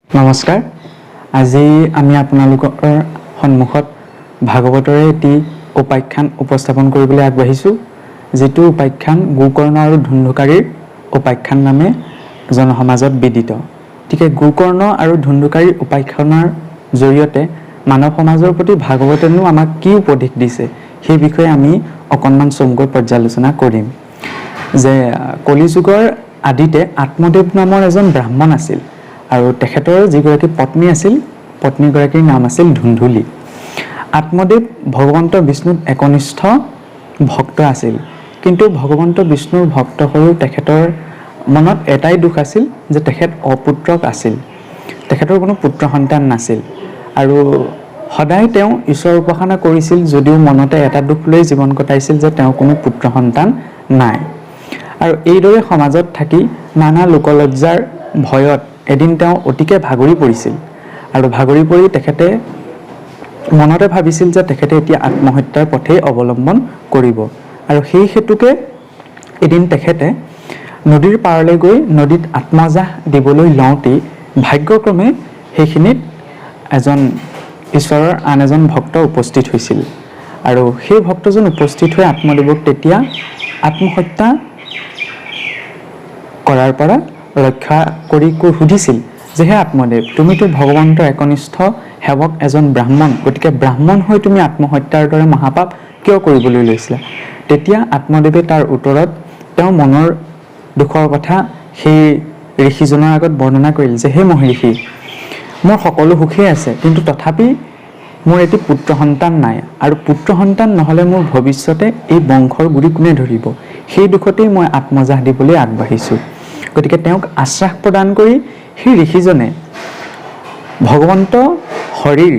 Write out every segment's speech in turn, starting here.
নমস্কাৰ। আজি আমি আপোনালোকৰ সন্মুখত ভাগৱতৰে এটি উপাখ্যান উপস্থাপন কৰিবলৈ আগবাঢ়িছোঁ, যিটো উপাখ্যান গোকৰ্ণ আৰু ধুন্ধুকাৰীৰ উপাখ্যান নামে জনসমাজত বিদিত। গতিকে গোকৰ্ণ আৰু ধুন্ধুকাৰীৰ উপাখ্যানৰ জৰিয়তে মানৱ সমাজৰ প্ৰতি ভাগৱতেনো আমাক কি উপদেশ দিছে সেই বিষয়ে আমি অকণমান চমুকৈ পৰ্যালোচনা কৰিম। যে কলিযুগৰ আদিতে আত্মদেৱ নামৰ এজন ব্ৰাহ্মণ আছিল আৰু তেখেতৰ যিগৰাকী পত্নী আছিল, পত্নীগৰাকীৰ নাম আছিল ধুন্ধুলি। আত্মদেৱ ভগৱন্ত বিষ্ণুৰ একনিষ্ঠ ভক্ত আছিল, কিন্তু ভগৱন্ত বিষ্ণুৰ ভক্ত হৈও তেখেতৰ মনত এটাই দুখ আছিল যে তেখেত অপুত্ৰক আছিল, তেখেতৰ কোনো পুত্ৰ সন্তান নাছিল। আৰু সদায় তেওঁ ঈশ্বৰ উপাসনা কৰিছিল যদিও মনতে এটা দুখ লৈ জীৱন কটাইছিল যে তেওঁ কোনো পুত্ৰ সন্তান নাই। আৰু এইদৰে সমাজত থাকি নানা লোকলজ্জাৰ ভয়ত এদিন তেওঁ অতিকে ভাগৰি পৰিছিল আৰু ভাগৰি পৰি তেখেতে মনতে ভাবিছিল যে তেখেতে এতিয়া আত্মহত্যাৰ পথেই অৱলম্বন কৰিব। আৰু সেই হেতুকে এদিন তেখেতে নদীৰ পাৰলৈ গৈ নদীত আত্মজাহ দিবলৈ লওঁতেই ভাগ্যক্ৰমে সেইখিনিত এজন ঈশ্বৰৰ আন এজন ভক্ত উপস্থিত হৈছিল। আৰু সেই ভক্তজন উপস্থিত হৈ আত্মদেৱক তেতিয়া আত্মহত্যা কৰাৰ পৰা ৰক্ষা কৰি সুধিছিল যে হে আত্মদেৱ, তুমিতো ভগৱন্তৰ একনিষ্ঠ সেৱক এজন ব্ৰাহ্মণ, গতিকে ব্ৰাহ্মণ হৈ তুমি আত্মহত্যাৰ দৰে মহাপাপ কিয় কৰিবলৈ লৈছিলা? তেতিয়া আত্মদেৱে তাৰ উত্তৰত তেওঁৰ মনৰ দুখৰ কথা সেই ঋষিজনৰ আগত বৰ্ণনা কৰিল যে হে মহৰ্ষি, মোৰ সকলো সুখেই আছে, কিন্তু তথাপি মোৰ এটি পুত্ৰ সন্তান নাই, আৰু পুত্ৰ সন্তান নহ'লে মোৰ ভৱিষ্যতে এই বংশৰ গুৰি কোনে ধৰিব? সেই দুখতেই মই আত্মজাহ দিবলৈ আগবাঢ়িছোঁ। গতিকে তেওঁক আশ্বাস প্ৰদান কৰি সেই ঋষিজনে ভগৱন্ত হৰিৰ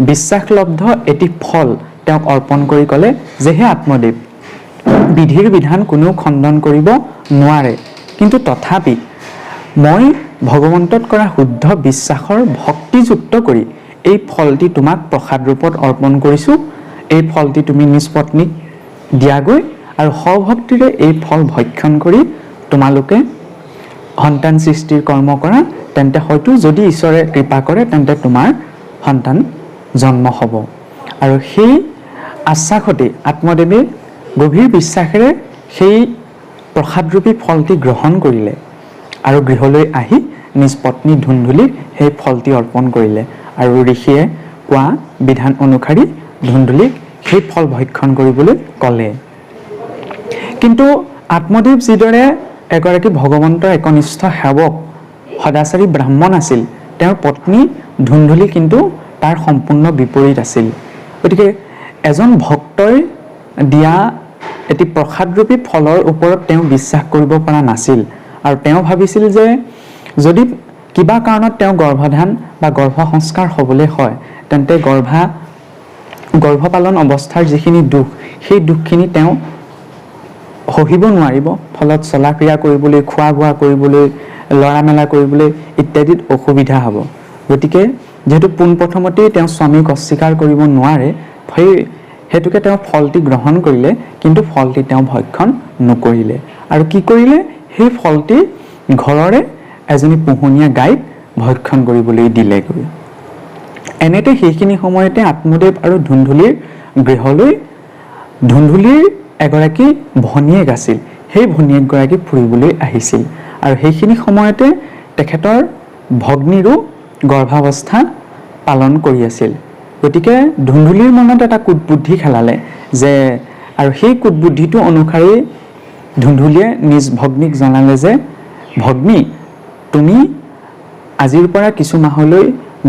বিশ্বাসলব্ধ এটি ফল তেওঁক অৰ্পণ কৰি ক'লে যে হে আত্মদেৱ, বিধিৰ বিধান কোনেও খণ্ডন কৰিব নোৱাৰে, কিন্তু তথাপি মই ভগৱন্তত কৰা শুদ্ধ বিশ্বাসৰ ভক্তিযুক্ত কৰি এই ফলটি তোমাক প্ৰসাদ ৰূপত অৰ্পণ কৰিছোঁ। এই ফলটি তুমি নিজ পত্নীক দিয়াগৈ আৰু সভক্তিৰে এই ফল ভক্ষণ কৰি তোমালোকে সন্তান সৃষ্টিৰ কৰ্ম কৰা, তেন্তে হয়তো যদি ঈশ্বৰে কৃপা কৰে তেন্তে তোমাৰ সন্তান জন্ম হ'ব। আৰু সেই আশ্বাসতে আত্মদেৱে গভীৰ বিশ্বাসেৰে সেই প্ৰসাদৰূপী ফলটি গ্ৰহণ কৰিলে আৰু গৃহলৈ আহি নিজ পত্নী ধুন্ধুলিক সেই ফলটি অৰ্পণ কৰিলে। আৰু ঋষিয়ে কোৱা বিধান অনুসৰি ধুন্ধুলিক সেই ফল ভক্ষণ কৰিবলৈ ক'লে। কিন্তু আত্মদেৱ যিদৰে এগৰাকী ভগৱন্তৰ একনিষ্ঠ সেৱক সদাচাৰী ব্ৰাহ্মণ আছিল, তেওঁৰ পত্নী ধুন্ধুলি কিন্তু তাৰ সম্পূৰ্ণ বিপৰীত আছিল। গতিকে এজন ভক্তই দিয়া এটি প্ৰসাদৰূপী ফলৰ ওপৰত তেওঁ বিশ্বাস কৰিব পৰা নাছিল আৰু তেওঁ ভাবিছিল যে যদি কিবা কাৰণত তেওঁ গৰ্ভধান বা গৰ্ভ সংস্কাৰ হ'বলৈ হয় তেন্তে গৰ্ভপালন অৱস্থাৰ যিখিনি দুখ, সেই দুখখিনি তেওঁ সহিব নোৱাৰিব, ফলত চলা ক্ৰিয়া কৰিবলৈ, খোৱা বোৱা কৰিবলৈ, লৰা মেলা কৰিবলৈ ইত্যাদিত অসুবিধা হ'ব। গতিকে যিহেতু পোনপ্ৰথমতেই তেওঁ স্বামীক অস্বীকাৰ কৰিব নোৱাৰে, সেই হেতুকে তেওঁ ফলটি গ্ৰহণ কৰিলে, কিন্তু ফলটি তেওঁ ভক্ষণ নকৰিলে। আৰু কি কৰিলে? সেই ফলটি ঘৰৰে এজনী পোহনীয়া গাইক ভক্ষণ কৰিবলৈ দিলেগৈ। এনেতে সেইখিনি সময়তে আত্মদেৱ আৰু ধুন্ধুলিৰ গৃহলৈ ধুন্ধুলিৰ এগৰাকী ভনীয়েক আছিল, সেই ভনীয়েকগৰাকী ফুৰিবলৈ আহিছিল। আৰু সেইখিনি সময়তে তেখেতৰ ভগ্নীৰো গৰ্ভাৱস্থা পালন কৰি আছিল। গতিকে ধুন্ধুলিৰ মনত এটা কুটবুদ্ধি খেলালে যে, আৰু সেই কুটবুদ্ধিটো অনুসৰি ধুন্ধুলিয়ে নিজ ভগ্নীক জনালে যে ভগ্নী, তুমি আজিৰ পৰা কিছু মাহলৈ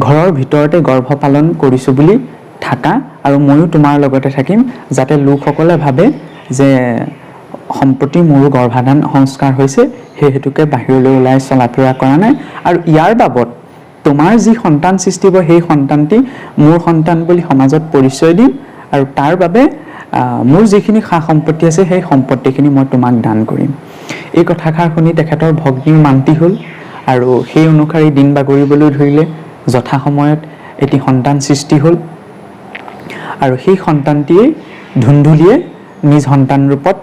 ঘৰৰ ভিতৰতে গৰ্ভ পালন কৰিছোঁ বুলি থাকা, আৰু ময়ো তোমাৰ লগতে থাকিম, যাতে লোকসকলে ভাবে যে সম্প্ৰতি মোৰো গৰ্ভাধান সংস্কাৰ হৈছে, সেই হেতুকে বাহিৰলৈ ওলাই চলা ফুৰা কৰা নাই, আৰু ইয়াৰ বাবদ তোমাৰ যি সন্তান সৃষ্টি হ'ব সেই সন্তানটি মোৰ সন্তান বুলি সমাজত পৰিচয় দিম, আৰু তাৰ বাবে মোৰ যিখিনি সা সম্পত্তি আছে সেই সম্পত্তিখিনি মই তোমাক দান কৰিম। এই কথাষাৰ শুনি তেখেতৰ ভগ্নীৰ মান্তি হ'ল আৰু সেই অনুসৰি দিন বাগৰিবলৈ ধৰিলে। যথা সময়ত এটি সন্তান সৃষ্টি হ'ল আৰু সেই সন্তানটিয়ে ধুন্ধুলিয়ে নিজ সন্তান ৰূপত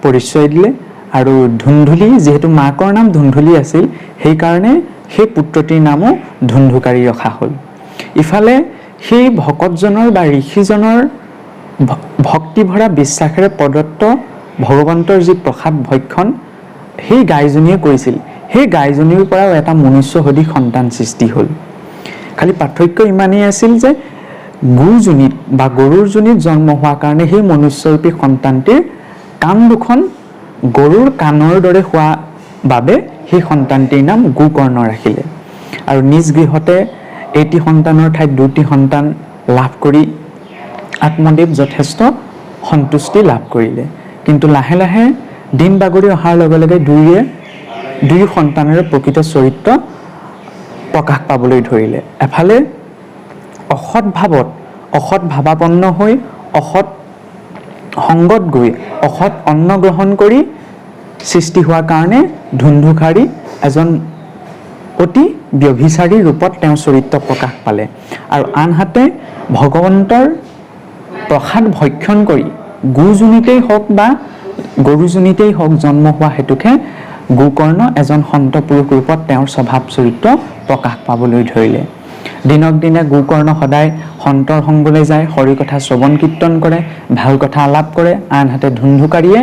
পৰিচয় দিলে। আৰু ধুন্ধুলি যিহেতু মাকৰ নাম ধুন্ধুলি আছিল, সেইকাৰণে সেই পুত্ৰটিৰ নামো ধুন্ধুকাৰী ৰখা হ'ল। ইফালে সেই ভকতজনৰ বা ঋষিজনৰ ভক্তিভৰা বিশ্বাসেৰে প্ৰদত্ত ভগৱন্তৰ যি প্ৰসাদ ভক্ষণ সেই গাইজনীয়ে কৰিছিল, সেই গাইজনীৰ পৰাও এটা মনুষ্যসদৃশ সন্তান সৃষ্টি হ'ল। খালি পাৰ্থক্য ইমানেই আছিল যে গুৰুজনীত বা গৰুৰ জনীত জন্ম হোৱাৰ কাৰণে সেই মনুষ্যৰূপী সন্তানটিৰ কাণ দুখন গৰুৰ কাণৰ দৰে হোৱা বাবে সেই সন্তানটিৰ নাম গোকৰ্ণ ৰাখিলে। আৰু নিজ গৃহতে এটি সন্তানৰ ঠাইত দুটি সন্তান লাভ কৰি আত্মদেৱ যথেষ্ট সন্তুষ্টি লাভ কৰিলে। কিন্তু লাহে লাহে দিন বাগৰি অহাৰ লগে লগে দুয়ো সন্তানেৰে প্ৰকৃত চৰিত্ৰ প্ৰকাশ পাবলৈ ধৰিলে। এফালে অসৎ ভাৱাপন্ন হৈ অসৎ সংগত গৈ অসৎ অন্ন গ্ৰহণ কৰি সৃষ্টি হোৱাৰ কাৰণে ধুন্ধুকাৰী এজন অতি ব্যভিচাৰী ৰূপত তেওঁৰ চৰিত্ৰ প্ৰকাশ পালে। আৰু আনহাতে ভগৱন্তৰ প্ৰসাদ ভক্ষণ কৰি গোজনীতেই হওক বা গৰুজনীতেই হওক জন্ম হোৱা হেতুকে গোকৰ্ণ এজন সন্ত পুৰুষ ৰূপত তেওঁৰ স্বভাৱ চৰিত্ৰ প্ৰকাশ পাবলৈ ধৰিলে। দিনক দিনে গোকৰ্ণ সদায় সন্তৰ সংগলৈ যায়, হৰি কথা শ্ৰৱণ কীৰ্তন কৰে, ভাল কথা আলাপ কৰে। আনহাতে ধুন্ধুকাৰীয়ে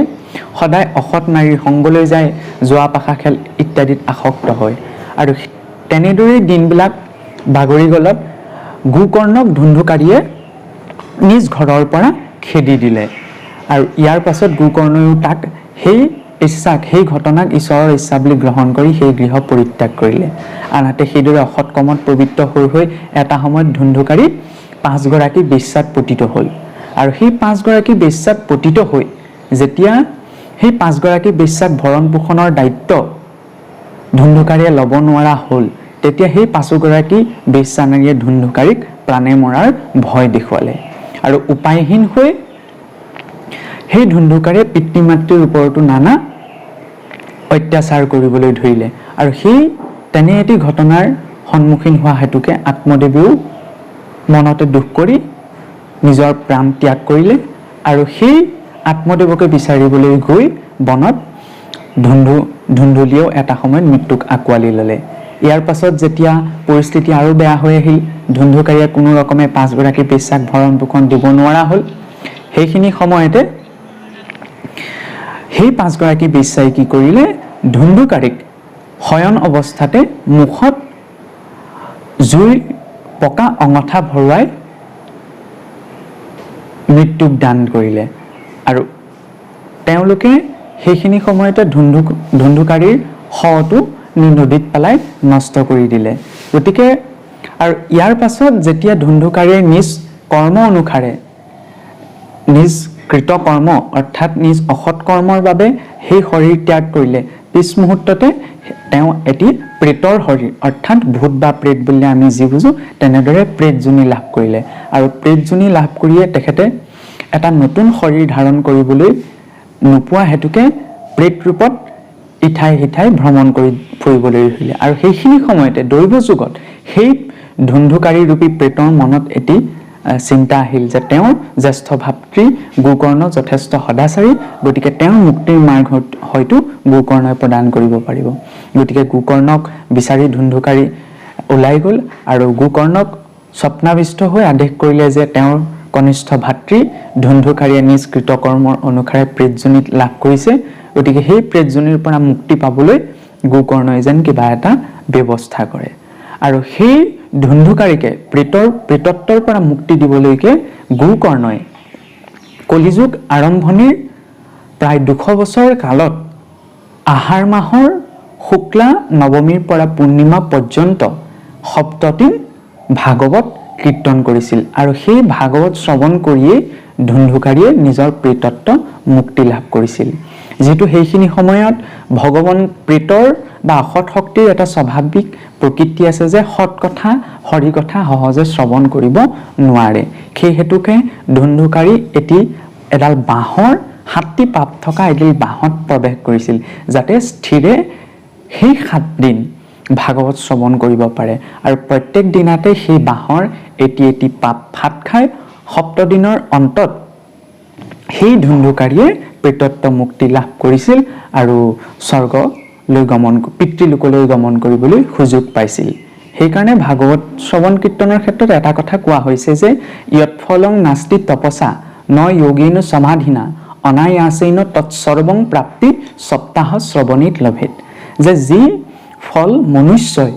সদায় অসৎ নাৰীৰ সংগলৈ যায়, জোৱা পাশা খেল ইত্যাদিত আসক্ত হয়। আৰু তেনেদৰেই দিনবিলাক বাগৰি গলত গোকৰ্ণক ধুন্ধুকাৰীয়ে নিজ ঘৰৰ পৰা খেদি দিলে। আৰু ইয়াৰ পাছত গোকৰ্ণয়ো তাক সেই ঘটনাক ঈশ্বৰৰ ইচ্ছা বুলি গ্ৰহণ কৰি সেই গৃহ পৰিত্যাগ কৰিলে। আনহাতে সেইদৰে অসৎ কৰ্মত প্ৰবৃত্ত হৈ এটা সময়ত ধুন্ধুকাৰী 5 গৰাকী বেশ্যাত পতিত হ'ল। আৰু সেই 5 গৰাকী বেশ্যাত পতিত হৈ যেতিয়া সেই 5 গৰাকী বেশ্যাক ভৰণ পোষণৰ দায়িত্ব ধুন্ধুকাৰীয়ে ল'ব নোৱাৰা হ'ল, তেতিয়া সেই 5 গৰাকী বেশ্যা নাৰীয়ে ধুন্ধুকাৰীক প্ৰাণে মৰাৰ ভয় দেখুৱালে। আৰু উপায়হীন হৈ সেই ধুন্ধুকাৰীয়ে পিতৃ মাতৃৰ ওপৰতো নানা অত্যাচাৰ কৰিবলৈ ধৰিলে। আৰু সেই তেনে এটি ঘটনাৰ সন্মুখীন হোৱা হেতুকে আত্মদেৱেও মনতে দুখ কৰি নিজৰ প্ৰাণ ত্যাগ কৰিলে। আৰু সেই আত্মদেৱকে বিচাৰিবলৈ গৈ বনত ধুন্ধুলীয়েও এটা সময়ত মৃত্যুক আঁকোৱালি ল'লে। ইয়াৰ পাছত যেতিয়া পৰিস্থিতি আৰু বেয়া হৈ আহিল, ধুন্ধুকাৰীয়ে কোনো ৰকমে 5 গৰাকী বেশ্যাক ভৰণ পোষণ দিব নোৱাৰা হ'ল। সেইখিনি সময়তে সেই 5 গৰাকী বেশ্যাই কি কৰিলে, ধুন্ধুকাৰীক শয়ন অৱস্থাতে মুখত জুইৰ পকা অঙঠা ভৰোৱাই মৃত্যুক দান কৰিলে। আৰু তেওঁলোকে সেইখিনি সময়তে ধুন্ধুকাৰীৰ শৱটো নদীত পেলাই নষ্ট কৰি দিলে। গতিকে আৰু ইয়াৰ পাছত যেতিয়া ধুন্ধুকাৰীয়ে নিজ কৰ্ম অনুসাৰে নিজ কৃতকৰ্ম অৰ্থাৎ নিজ অসৎ কৰ্মৰ বাবে সেই শৰীৰ ত্যাগ কৰিলে, পিছ মুহূৰ্ততে তেওঁ এটি প্ৰেতৰ শৰীৰ অৰ্থাৎ ভূত বা প্ৰেত বুলি আমি যি বুজো তেনেদৰে প্ৰেতজনী লাভ কৰিলে। আৰু প্ৰেতজনী লাভ কৰিয়ে তেখেতে এটা নতুন শৰীৰ ধাৰণ কৰিবলৈ নোপোৱা হেতুকে প্ৰেত ৰূপত ইঠাই সিঠাই ভ্ৰমণ কৰি ফুৰিবলৈ ধৰিলে। আৰু সেইখিনি সময়তে দৈৱ যুগত সেই ধুন্ধুকাৰী ৰূপী প্ৰেতৰ মনত এটি চিন্তা আহিল যে তেওঁৰ জ্যেষ্ঠ ভাতৃ গোকৰ্ণ যথেষ্ট সদাচাৰী, গতিকে তেওঁৰ মুক্তিৰ মাৰ্গ হয়তো গোকৰ্ণই প্ৰদান কৰিব পাৰিব। গতিকে গোকৰ্ণক বিচাৰি ধুন্ধুকাৰী ওলাই গ'ল আৰু গোকৰ্ণক স্বপ্নাবিষ্ট হৈ আদেশ কৰিলে যে তেওঁৰ কনিষ্ঠ ভাতৃ ধুন্ধুকাৰীয়ে নিজ কৃতকৰ্মৰ অনুসাৰে প্ৰেতজনীত লাভ কৰিছে, গতিকে সেই প্ৰেতজনীৰ পৰা মুক্তি পাবলৈ গোকৰ্ণই যেন কিবা এটা ব্যৱস্থা কৰে। আৰু সেই ধুন্ধুকাৰীকে প্ৰেতত্বৰ পৰা মুক্তি দিবলৈকে গোকৰ্ণই কলিযুগ আৰম্ভণিৰ প্ৰায় 200 বছৰ কালত আহাৰ মাহৰ শুক্লা নৱমীৰ পৰা পূৰ্ণিমা পৰ্যন্ত 7দিন ভাগৱত কীৰ্তন কৰিছিল। আৰু সেই ভাগৱত শ্ৰৱণ কৰিয়েই ধুন্ধুকাৰীয়ে নিজৰ প্ৰেতত্ব মুক্তি লাভ কৰিছিল। যিহেতু সেইখিনি সময়ত ভগৱান প্ৰেতৰ বা অসৎ শক্তিৰ এটা স্বাভাৱিক প্ৰকৃতি আছে যে সৎ কথা হৰি কথা সহজে শ্ৰৱণ কৰিব নোৱাৰে। সেই হেতুকে ধুন্ধুকাৰী এডাল বাঁহৰ 7টি পাত থকা এডাল বাঁহত প্ৰৱেশ কৰিছিল, যাতে স্থিৰে সেই 7 দিন ভাগৱত শ্ৰৱণ কৰিব পাৰে। আৰু প্ৰত্যেক দিনাতে সেই বাঁহৰ এটি পাত ফাট খাই 7 দিনৰ অন্তত সেই ধুন্ধুকাৰীয়ে প্ৰেতত্ব মুক্তি লাভ কৰিছিল আৰু স্বৰ্গ পিতৃলোকলৈ গমন কৰিবলৈ সুযোগ পাইছিল। সেইকাৰণে ভাগৱত শ্ৰৱণ কীৰ্তনৰ ক্ষেত্ৰত এটা কথা কোৱা হৈছে যে য়ৎফলং নাস্তি তপসা ন যোগেন সমাধিনা অনায়াসেন তৎসৰ্বং প্ৰাপ্তি সপ্তাহ শ্ৰৱণীত লভেত, যে যি ফল মনুষ্যই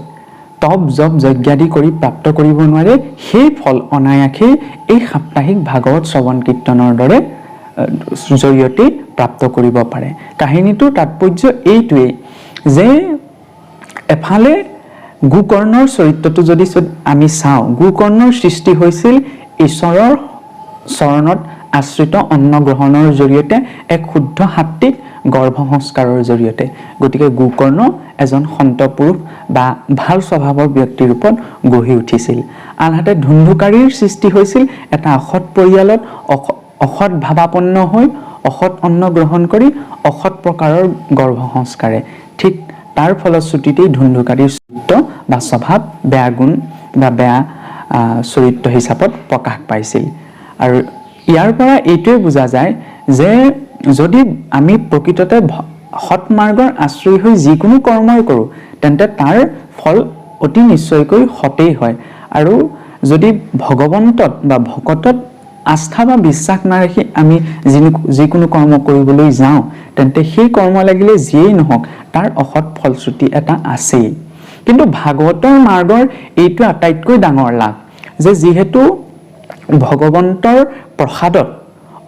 তপ জপ যজ্ঞাদি কৰি প্ৰাপ্ত কৰিব নোৱাৰে সেই ফল অনায়াসেই এই সাপ্তাহিক ভাগৱত শ্ৰৱণ কীৰ্তনৰ দৰে জৰিয়তে প্ৰাপ্ত কৰিব পাৰে। কাহিনীটোৰ তাৎপৰ্য এইটোৱেই যে এফালে গোকৰ্ণৰ চৰিত্ৰটো যদি আমি চাওঁ, গোকৰ্ণৰ সৃষ্টি হৈছিল ঈশ্বৰৰ চৰণত আশ্ৰিত অন্ন গ্ৰহণৰ জৰিয়তে, এক শুদ্ধ সাত্বিক গৰ্ভ সংস্কাৰৰ জৰিয়তে। গতিকে গোকৰ্ণ এজন সন্ত পুৰুষ বা ভাল স্বভাৱৰ ব্যক্তিৰ ৰূপত গঢ়ি উঠিছিল। আনহাতে ধুন্ধুকাৰীৰ সৃষ্টি হৈছিল এটা অসৎ পৰিয়ালত, অসৎ ভাৱাপন্ন হৈ অসৎ অন্ন গ্ৰহণ কৰি অসৎ প্ৰকাৰৰ গৰ্ভ সংস্কাৰে। ঠিক তাৰ ফলশ্ৰুতিতেই ধুন্ধুকাৰীৰ চৰিত্ৰ বা স্বভাৱ বেয়া গুণ বা বেয়া চৰিত্ৰ হিচাপত প্ৰকাশ পাইছিল। আৰু ইয়াৰ পৰা এইটোৱে বুজা যায় যে যদি আমি প্ৰকৃততে সৎ মাৰ্গৰ আশ্ৰয় হৈ যিকোনো কৰ্মই কৰোঁ তেন্তে তাৰ ফল অতি নিশ্চয়কৈ সতেই হয়। আৰু যদি ভগৱন্তত বা ভকতত আস্থা বা বিশ্বাস নাৰাখি আমি যিকোনো কৰ্ম কৰিবলৈ যাওঁ তেন্তে সেই কৰ্ম লাগিলে যিয়েই নহওক তাৰ অসৎ ফলশ্ৰুতি এটা আছেই। কিন্তু ভাগৱতৰ মাৰ্গৰ এইটো আটাইতকৈ ডাঙৰ লাভ যে যিহেতু ভগৱন্তৰ প্ৰসাদত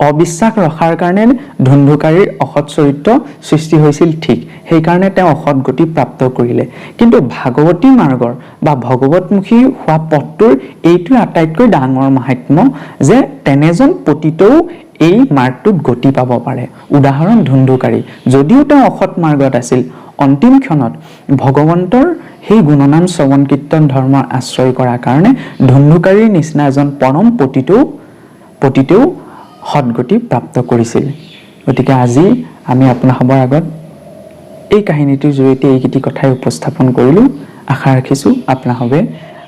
অবিশ্বাস ৰখাৰ কাৰণে ধুন্ধুকাৰীৰ অসৎ চৰিত্ৰ সৃষ্টি হৈছিল, ঠিক সেইকাৰণে তেওঁ অসৎ গতি প্ৰাপ্ত কৰিলে। কিন্তু ভাগৱতী মাৰ্গৰ বা ভগৱতমুখী হোৱা পথটোৰ এইটোৱে আটাইতকৈ ডাঙৰ মাহাত্ম্য যে তেনেজন পতিতেও এই মাৰ্গটোত গতি পাব পাৰে। উদাহৰণ ধুন্ধুকাৰী, যদিও তেওঁ অসৎ মাৰ্গত আছিল, অন্তিম ক্ষণত ভগৱন্তৰ সেই গুণনাম শ্ৰৱণ কীৰ্তন ধৰ্মৰ আশ্ৰয় কৰাৰ কাৰণে ধুন্ধুকাৰীৰ নিচিনা এজন পৰম পতিতেও সৎগতি প্ৰাপ্ত কৰিছিল। গতিকে আজি আমি আপোনালোকৰ আগত এই কাহিনীটোৰ জৰিয়তে এইকেইটি কথাই উপস্থাপন কৰিলোঁ। আশা ৰাখিছোঁ আপোনালোকে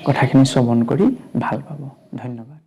কথাখিনি শ্ৰৱণ কৰি ভাল পাব। ধন্যবাদ।